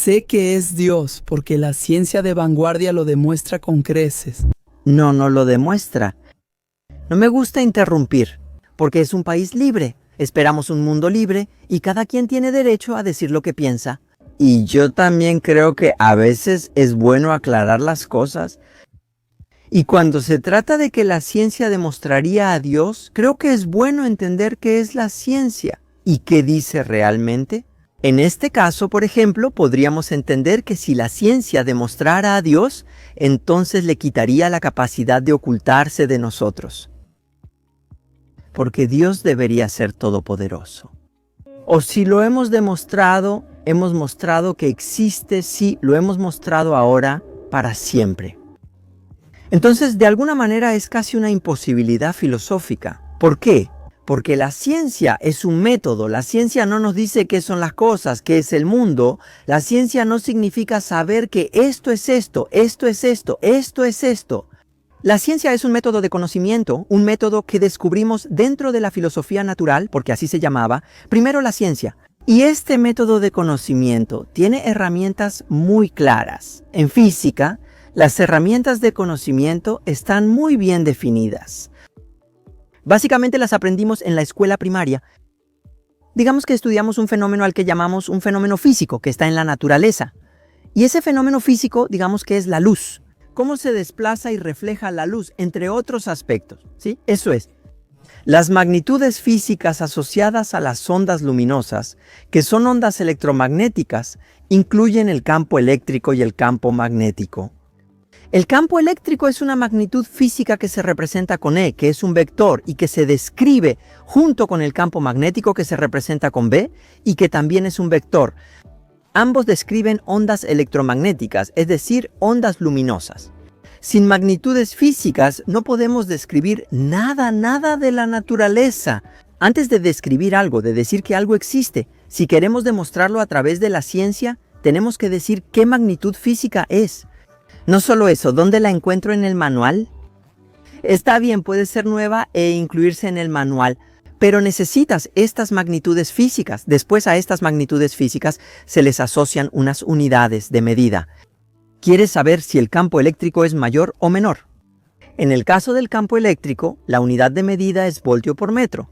Sé que es Dios porque la ciencia de vanguardia lo demuestra con creces. No lo demuestra. No me gusta interrumpir, porque es un país libre. Esperamos un mundo libre y cada quien tiene derecho a decir lo que piensa. Y yo también creo que a veces es bueno aclarar las cosas. Y cuando se trata de que la ciencia demostraría a Dios, creo que es bueno entender qué es la ciencia y qué dice realmente. En este caso, por ejemplo, podríamos entender que si la ciencia demostrara a Dios, entonces le quitaría la capacidad de ocultarse de nosotros. Porque Dios debería ser todopoderoso. O si lo hemos demostrado, hemos mostrado que existe, sí, lo hemos mostrado ahora para siempre. Entonces, de alguna manera es casi una imposibilidad filosófica. ¿Por qué? Porque la ciencia es un método. La ciencia no nos dice qué son las cosas, qué es el mundo. La ciencia no significa saber que esto es esto, esto es esto, esto es esto. La ciencia es un método de conocimiento, un método que descubrimos dentro de la filosofía natural, porque así se llamaba, primero la ciencia. Y este método de conocimiento tiene herramientas muy claras. En física, las herramientas de conocimiento están muy bien definidas. Básicamente las aprendimos en la escuela primaria. Digamos que estudiamos un fenómeno al que llamamos un fenómeno físico, que está en la naturaleza. Y ese fenómeno físico, digamos que es la luz. Cómo se desplaza y refleja la luz, entre otros aspectos, ¿sí? Eso es. Las magnitudes físicas asociadas a las ondas luminosas, que son ondas electromagnéticas, incluyen el campo eléctrico y el campo magnético. El campo eléctrico es una magnitud física que se representa con E, que es un vector, y que se describe junto con el campo magnético que se representa con B, y que también es un vector. Ambos describen ondas electromagnéticas, es decir, ondas luminosas. Sin magnitudes físicas no podemos describir nada de la naturaleza. Antes de describir algo, de decir que algo existe, si queremos demostrarlo a través de la ciencia, tenemos que decir qué magnitud física es. No solo eso, ¿dónde la encuentro en el manual? Está bien, puede ser nueva e incluirse en el manual, pero necesitas estas magnitudes físicas. Después a estas magnitudes físicas se les asocian unas unidades de medida. ¿Quieres saber si el campo eléctrico es mayor o menor? En el caso del campo eléctrico, la unidad de medida es voltio por metro.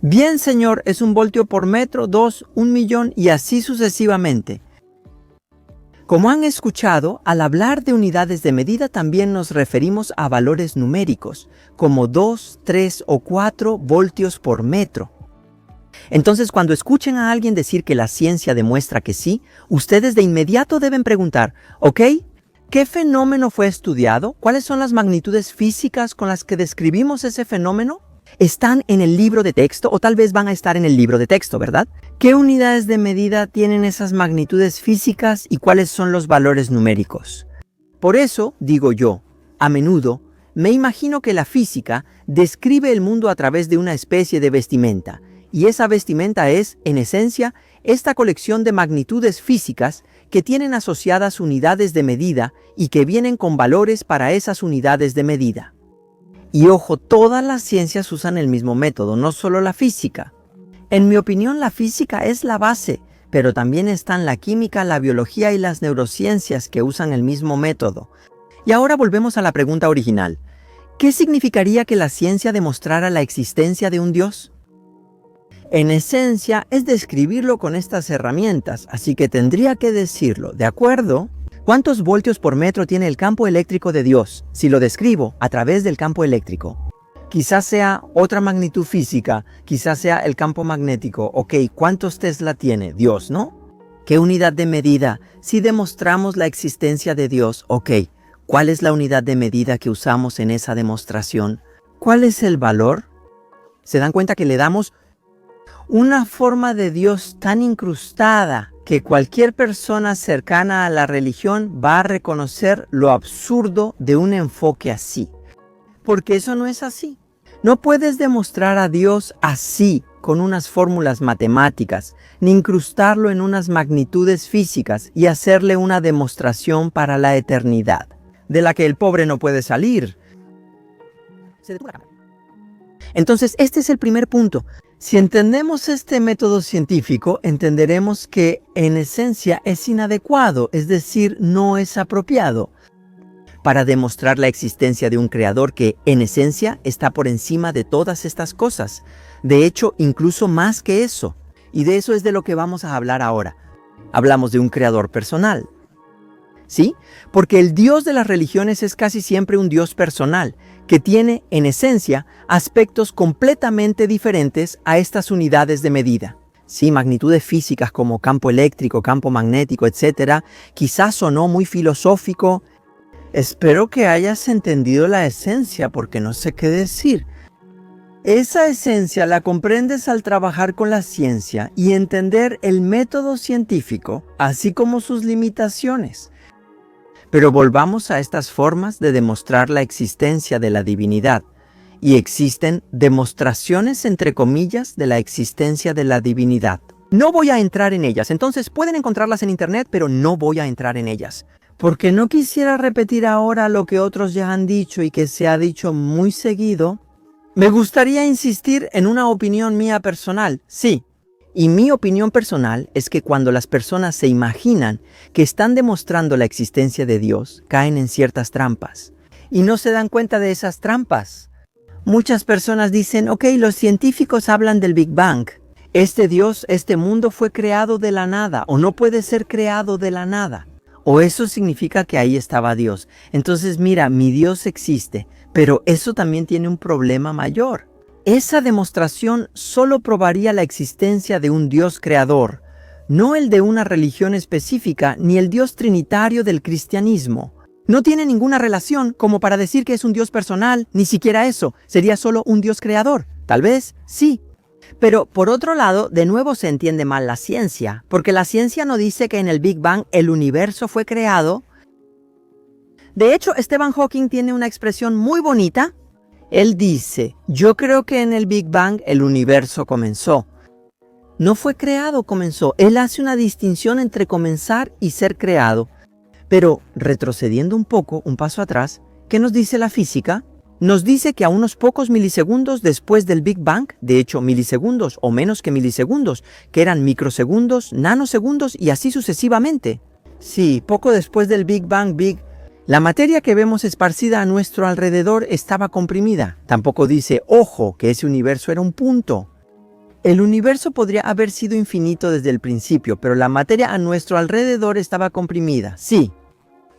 Bien, señor, es 1 voltio por metro, 2, 1.000.000 y así sucesivamente. Como han escuchado, al hablar de unidades de medida también nos referimos a valores numéricos, como 2, 3 o 4 voltios por metro. Entonces, cuando escuchen a alguien decir que la ciencia demuestra que sí, ustedes de inmediato deben preguntar, ¿ok? ¿Qué fenómeno fue estudiado? ¿Cuáles son las magnitudes físicas con las que describimos ese fenómeno? ¿Están en el libro de texto o tal vez van a estar en el libro de texto, verdad? ¿Qué unidades de medida tienen esas magnitudes físicas y cuáles son los valores numéricos? Por eso, digo yo, a menudo, me imagino que la física describe el mundo a través de una especie de vestimenta, y esa vestimenta es, en esencia, esta colección de magnitudes físicas que tienen asociadas unidades de medida y que vienen con valores para esas unidades de medida. Y ojo, todas las ciencias usan el mismo método, no solo la física. En mi opinión, la física es la base, pero también están la química, la biología y las neurociencias que usan el mismo método. Y ahora volvemos a la pregunta original. ¿Qué significaría que la ciencia demostrara la existencia de un Dios? En esencia, es describirlo con estas herramientas, así que tendría que decirlo, ¿de acuerdo? ¿Cuántos voltios por metro tiene el campo eléctrico de Dios si lo describo a través del campo eléctrico? Quizás sea otra magnitud física, quizás sea el campo magnético. Ok, ¿cuántos Tesla tiene Dios, no? ¿Qué unidad de medida? Si demostramos la existencia de Dios, ok, ¿cuál es la unidad de medida que usamos en esa demostración? ¿Cuál es el valor? ¿Se dan cuenta que le damos una forma de Dios tan incrustada que cualquier persona cercana a la religión va a reconocer lo absurdo de un enfoque así? Porque eso no es así. No puedes demostrar a Dios así, con unas fórmulas matemáticas, ni incrustarlo en unas magnitudes físicas y hacerle una demostración para la eternidad, de la que el pobre no puede salir. Entonces, este es el primer punto. Si entendemos este método científico, entenderemos que en esencia es inadecuado, es decir, no es apropiado, para demostrar la existencia de un creador que, en esencia, está por encima de todas estas cosas. De hecho, incluso más que eso. Y de eso es de lo que vamos a hablar ahora. Hablamos de un creador personal. ¿Sí? Porque el Dios de las religiones es casi siempre un Dios personal, que tiene, en esencia, aspectos completamente diferentes a estas unidades de medida. Sí, magnitudes físicas como campo eléctrico, campo magnético, etc. Quizás sonó muy filosófico. Espero que hayas entendido la esencia, porque no sé qué decir. Esa esencia la comprendes al trabajar con la ciencia y entender el método científico, así como sus limitaciones. Pero volvamos a estas formas de demostrar la existencia de la divinidad. Y existen demostraciones, entre comillas, de la existencia de la divinidad. No voy a entrar en ellas, entonces pueden encontrarlas en internet, pero no voy a entrar en ellas. Porque no quisiera repetir ahora lo que otros ya han dicho y que se ha dicho muy seguido. Me gustaría insistir en una opinión mía personal, sí. Y mi opinión personal es que cuando las personas se imaginan que están demostrando la existencia de Dios, caen en ciertas trampas. Y no se dan cuenta de esas trampas. Muchas personas dicen, ok, los científicos hablan del Big Bang. Este Dios, este mundo fue creado de la nada, o no puede ser creado de la nada. O eso significa que ahí estaba Dios. Entonces mira, mi Dios existe, pero eso también tiene un problema mayor. Esa demostración solo probaría la existencia de un Dios creador, no el de una religión específica ni el Dios trinitario del cristianismo. No tiene ninguna relación como para decir que es un Dios personal, ni siquiera eso, sería solo un Dios creador. Tal vez, sí. Pero por otro lado, de nuevo se entiende mal la ciencia, porque la ciencia no dice que en el Big Bang el universo fue creado. De hecho, Stephen Hawking tiene una expresión muy bonita. Él dice, yo creo que en el Big Bang el universo comenzó. No fue creado, comenzó. Él hace una distinción entre comenzar y ser creado. Pero, retrocediendo un poco, un paso atrás, ¿qué nos dice la física? Nos dice que a unos pocos milisegundos después del Big Bang, de hecho milisegundos o menos que milisegundos, que eran microsegundos, nanosegundos y así sucesivamente. Sí, poco después del Big Bang, la materia que vemos esparcida a nuestro alrededor estaba comprimida. Tampoco dice, ojo, que ese universo era un punto. El universo podría haber sido infinito desde el principio, pero la materia a nuestro alrededor estaba comprimida, sí.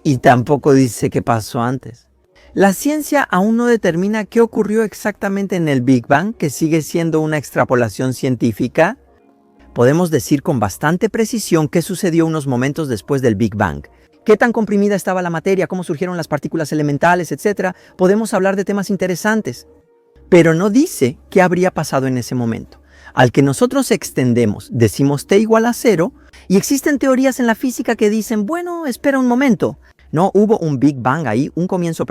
Y tampoco dice qué pasó antes. La ciencia aún no determina qué ocurrió exactamente en el Big Bang, que sigue siendo una extrapolación científica. Podemos decir con bastante precisión qué sucedió unos momentos después del Big Bang. ¿Qué tan comprimida estaba la materia? ¿Cómo surgieron las partículas elementales, etcétera? Podemos hablar de temas interesantes. Pero no dice qué habría pasado en ese momento. Al que nosotros extendemos, decimos t igual a 0, y existen teorías en la física que dicen, bueno, espera un momento. No hubo un Big Bang ahí, un comienzo,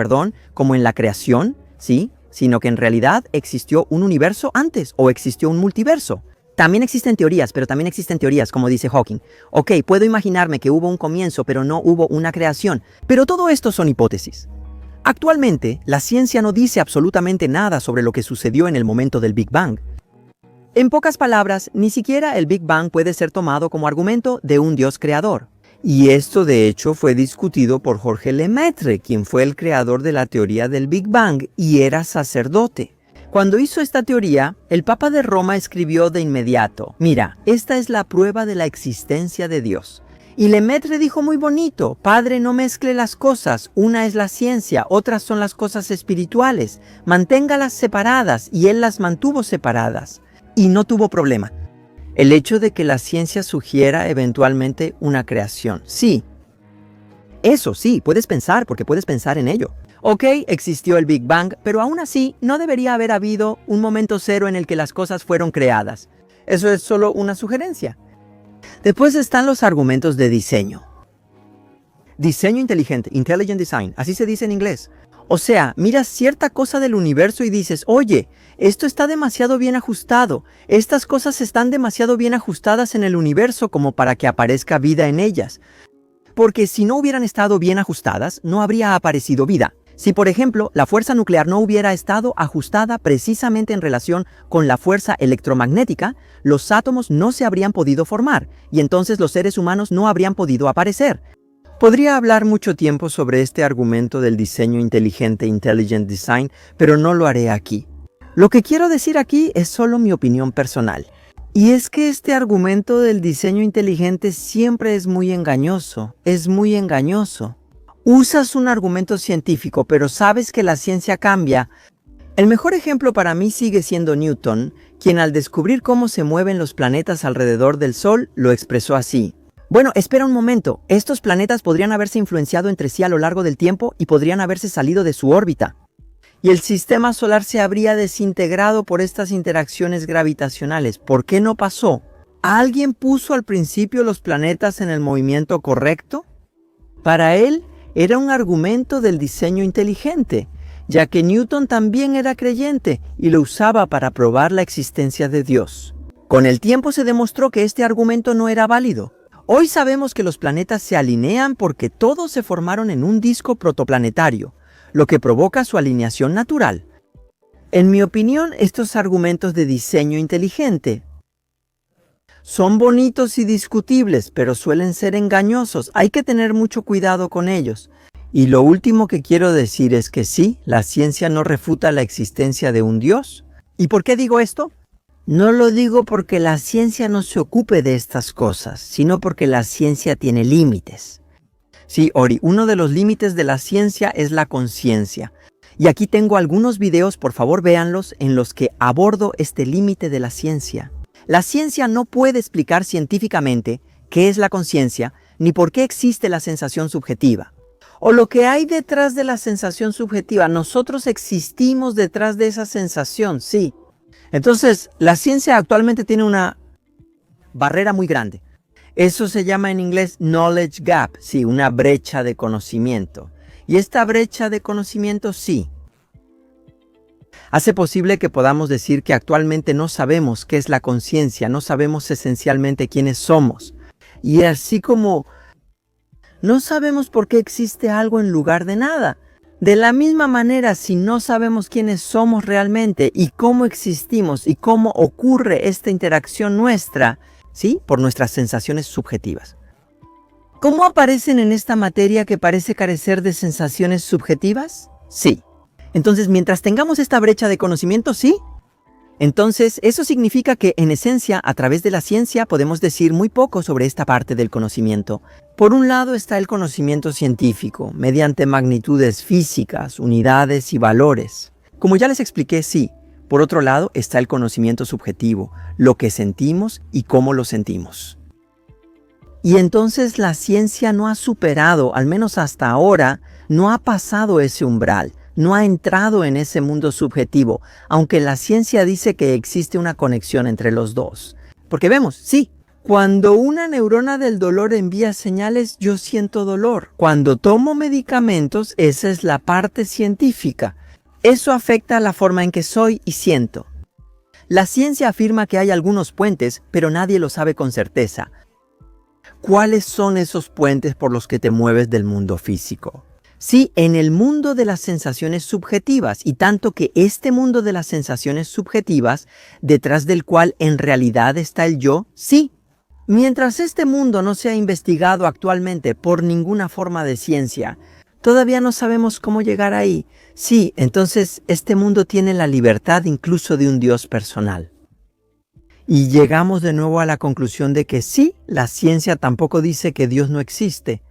como en la creación, ¿sí? Sino que en realidad existió un universo antes o existió un multiverso. También existen teorías, pero también existen teorías, como dice Hawking. Ok, puedo imaginarme que hubo un comienzo, pero no hubo una creación. Pero todo esto son hipótesis. Actualmente, la ciencia no dice absolutamente nada sobre lo que sucedió en el momento del Big Bang. En pocas palabras, ni siquiera el Big Bang puede ser tomado como argumento de un Dios creador. Y esto de hecho fue discutido por Jorge Lemaitre, quien fue el creador de la teoría del Big Bang y era sacerdote. Cuando hizo esta teoría, el Papa de Roma escribió de inmediato, mira, esta es la prueba de la existencia de Dios. Y Lemaitre dijo muy bonito, Padre, no mezcle las cosas, una es la ciencia, otras son las cosas espirituales, manténgalas separadas, y él las mantuvo separadas. Y no tuvo problema. El hecho de que la ciencia sugiera eventualmente una creación. Sí. Eso sí, puedes pensar, porque puedes pensar en ello. Ok, existió el Big Bang, pero aún así no debería haber habido un momento cero en el que las cosas fueron creadas. Eso es solo una sugerencia. Después están los argumentos de diseño. Diseño inteligente, intelligent design, así se dice en inglés. O sea, miras cierta cosa del universo y dices, oye, esto está demasiado bien ajustado. Estas cosas están demasiado bien ajustadas en el universo como para que aparezca vida en ellas. Porque si no hubieran estado bien ajustadas, no habría aparecido vida. Si, por ejemplo, la fuerza nuclear no hubiera estado ajustada precisamente en relación con la fuerza electromagnética, los átomos no se habrían podido formar y entonces los seres humanos no habrían podido aparecer. Podría hablar mucho tiempo sobre este argumento del diseño inteligente, intelligent design, pero no lo haré aquí. Lo que quiero decir aquí es solo mi opinión personal. Y es que este argumento del diseño inteligente siempre es muy engañoso. Usas un argumento científico, pero sabes que la ciencia cambia. El mejor ejemplo para mí sigue siendo Newton, quien al descubrir cómo se mueven los planetas alrededor del Sol, lo expresó así. Bueno, espera un momento. Estos planetas podrían haberse influenciado entre sí a lo largo del tiempo y podrían haberse salido de su órbita. Y el sistema solar se habría desintegrado por estas interacciones gravitacionales. ¿Por qué no pasó? ¿Alguien puso al principio los planetas en el movimiento correcto? Para él, era un argumento del diseño inteligente, ya que Newton también era creyente y lo usaba para probar la existencia de Dios. Con el tiempo se demostró que este argumento no era válido. Hoy sabemos que los planetas se alinean porque todos se formaron en un disco protoplanetario, lo que provoca su alineación natural. En mi opinión, estos argumentos de diseño inteligente son bonitos y discutibles, pero suelen ser engañosos. Hay que tener mucho cuidado con ellos. Y lo último que quiero decir es que sí, la ciencia no refuta la existencia de un Dios. ¿Y por qué digo esto? No lo digo porque la ciencia no se ocupe de estas cosas, sino porque la ciencia tiene límites. Sí, Ori, uno de los límites de la ciencia es la conciencia. Y aquí tengo algunos videos, por favor véanlos, en los que abordo este límite de la ciencia. La ciencia no puede explicar científicamente qué es la conciencia, ni por qué existe la sensación subjetiva. O lo que hay detrás de la sensación subjetiva. Nosotros existimos detrás de esa sensación, sí. Entonces, la ciencia actualmente tiene una barrera muy grande. Eso se llama en inglés knowledge gap, sí, una brecha de conocimiento. Y esta brecha de conocimiento, sí, hace posible que podamos decir que actualmente no sabemos qué es la conciencia, no sabemos esencialmente quiénes somos. Y así como no sabemos por qué existe algo en lugar de nada. De la misma manera, si no sabemos quiénes somos realmente y cómo existimos y cómo ocurre esta interacción nuestra, ¿sí? Por nuestras sensaciones subjetivas. ¿Cómo aparecen en esta materia que parece carecer de sensaciones subjetivas? Sí. Entonces, mientras tengamos esta brecha de conocimiento, sí. Entonces, eso significa que, en esencia, a través de la ciencia podemos decir muy poco sobre esta parte del conocimiento. Por un lado está el conocimiento científico, mediante magnitudes físicas, unidades y valores. Como ya les expliqué, sí. Por otro lado está el conocimiento subjetivo, lo que sentimos y cómo lo sentimos. Y entonces la ciencia no ha superado, al menos hasta ahora, no ha pasado ese umbral. No ha entrado en ese mundo subjetivo, aunque la ciencia dice que existe una conexión entre los dos. Porque vemos, sí, cuando una neurona del dolor envía señales, yo siento dolor. Cuando tomo medicamentos, esa es la parte científica. Eso afecta la forma en que soy y siento. La ciencia afirma que hay algunos puentes, pero nadie lo sabe con certeza. ¿Cuáles son esos puentes por los que te mueves del mundo físico? Sí, en el mundo de las sensaciones subjetivas, y tanto que este mundo de las sensaciones subjetivas, detrás del cual en realidad está el yo, sí. Mientras este mundo no sea investigado actualmente por ninguna forma de ciencia, todavía no sabemos cómo llegar ahí. Sí, entonces este mundo tiene la libertad incluso de un Dios personal. Y llegamos de nuevo a la conclusión de que sí, la ciencia tampoco dice que Dios no existe.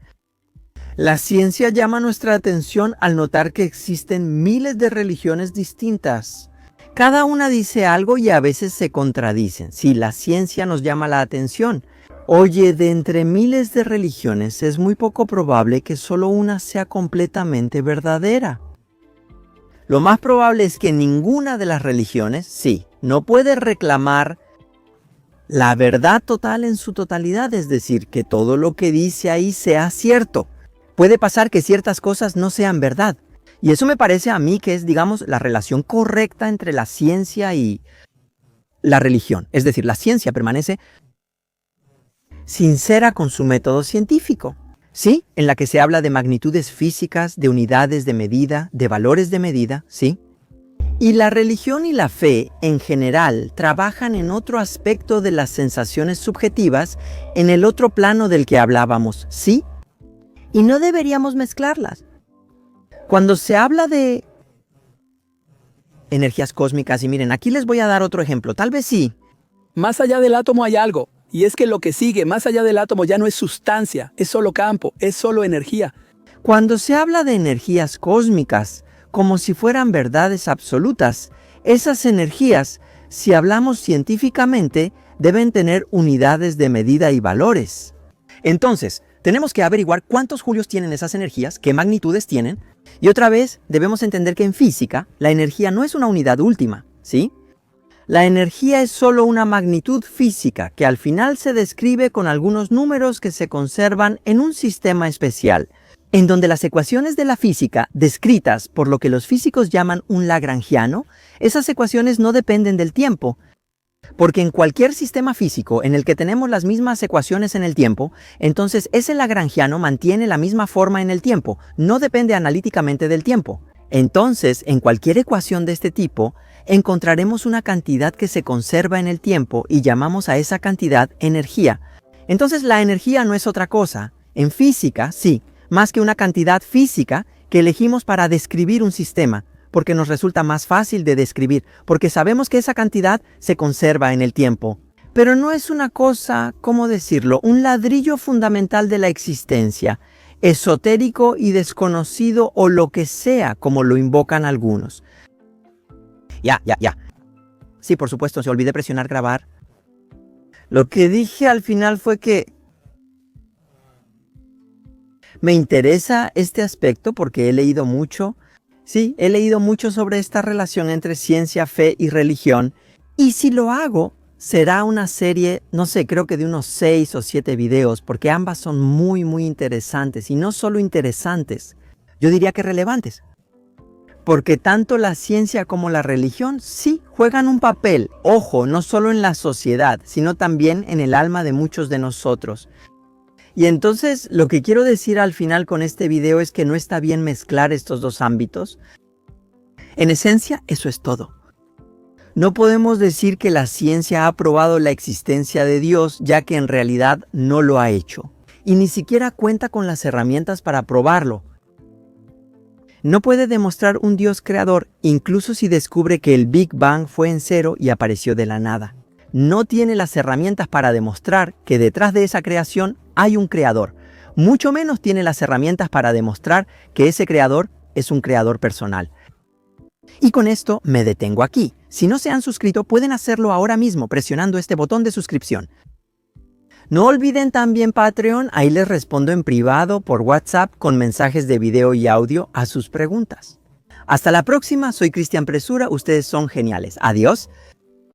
La ciencia llama nuestra atención al notar que existen miles de religiones distintas. Cada una dice algo y a veces se contradicen. Sí, la ciencia nos llama la atención. Oye, de entre miles de religiones es muy poco probable que solo una sea completamente verdadera. Lo más probable es que ninguna de las religiones, sí, no puede reclamar la verdad total en su totalidad, es decir, que todo lo que dice ahí sea cierto. Puede pasar que ciertas cosas no sean verdad. Y eso me parece a mí que es, digamos, la relación correcta entre la ciencia y la religión. Es decir, la ciencia permanece sincera con su método científico. Sí, en la que se habla de magnitudes físicas, de unidades de medida, de valores de medida, sí. Y la religión y la fe, en general, trabajan en otro aspecto de las sensaciones subjetivas, en el otro plano del que hablábamos, ¿sí? Y no deberíamos mezclarlas. Cuando se habla de energías cósmicas, y miren, aquí les voy a dar otro ejemplo, tal vez sí. Más allá del átomo hay algo, y es que lo que sigue más allá del átomo ya no es sustancia, es solo campo, es solo energía. Cuando se habla de energías cósmicas, como si fueran verdades absolutas, esas energías, si hablamos científicamente, deben tener unidades de medida y valores. Entonces, tenemos que averiguar cuántos julios tienen esas energías, qué magnitudes tienen, y otra vez debemos entender que en física, la energía no es una unidad última, ¿sí? La energía es solo una magnitud física que al final se describe con algunos números que se conservan en un sistema especial, en donde las ecuaciones de la física, descritas por lo que los físicos llaman un lagrangiano, esas ecuaciones no dependen del tiempo, porque en cualquier sistema físico en el que tenemos las mismas ecuaciones en el tiempo, entonces ese lagrangiano mantiene la misma forma en el tiempo, no depende analíticamente del tiempo. Entonces, en cualquier ecuación de este tipo, encontraremos una cantidad que se conserva en el tiempo y llamamos a esa cantidad energía. Entonces la energía no es otra cosa, en física, sí, más que una cantidad física que elegimos para describir un sistema, porque nos resulta más fácil de describir, porque sabemos que esa cantidad se conserva en el tiempo. Pero no es una cosa, ¿cómo decirlo?, un ladrillo fundamental de la existencia, esotérico y desconocido o lo que sea, como lo invocan algunos. Ya. Sí, por supuesto, se olvidé presionar grabar. Lo que dije al final fue que me interesa este aspecto porque he leído mucho. Sí, he leído mucho sobre esta relación entre ciencia, fe y religión. Y si lo hago, será una serie, no sé, creo que de unos 6 o 7 videos, porque ambas son muy interesantes. Y no solo interesantes, yo diría que relevantes. Porque tanto la ciencia como la religión sí juegan un papel, ojo, no solo en la sociedad, sino también en el alma de muchos de nosotros. Y entonces lo que quiero decir al final con este video es que no está bien mezclar estos dos ámbitos. En esencia, eso es todo. No podemos decir que la ciencia ha probado la existencia de Dios, ya que en realidad no lo ha hecho. Y ni siquiera cuenta con las herramientas para probarlo. No puede demostrar un Dios creador, incluso si descubre que el Big Bang fue en cero y apareció de la nada. No tiene las herramientas para demostrar que detrás de esa creación hay un creador. Mucho menos tiene las herramientas para demostrar que ese creador es un creador personal. Y con esto me detengo aquí. Si no se han suscrito, pueden hacerlo ahora mismo presionando este botón de suscripción. No olviden también Patreon, ahí les respondo en privado por WhatsApp con mensajes de video y audio a sus preguntas. Hasta la próxima, soy Cristian Presura, ustedes son geniales. Adiós.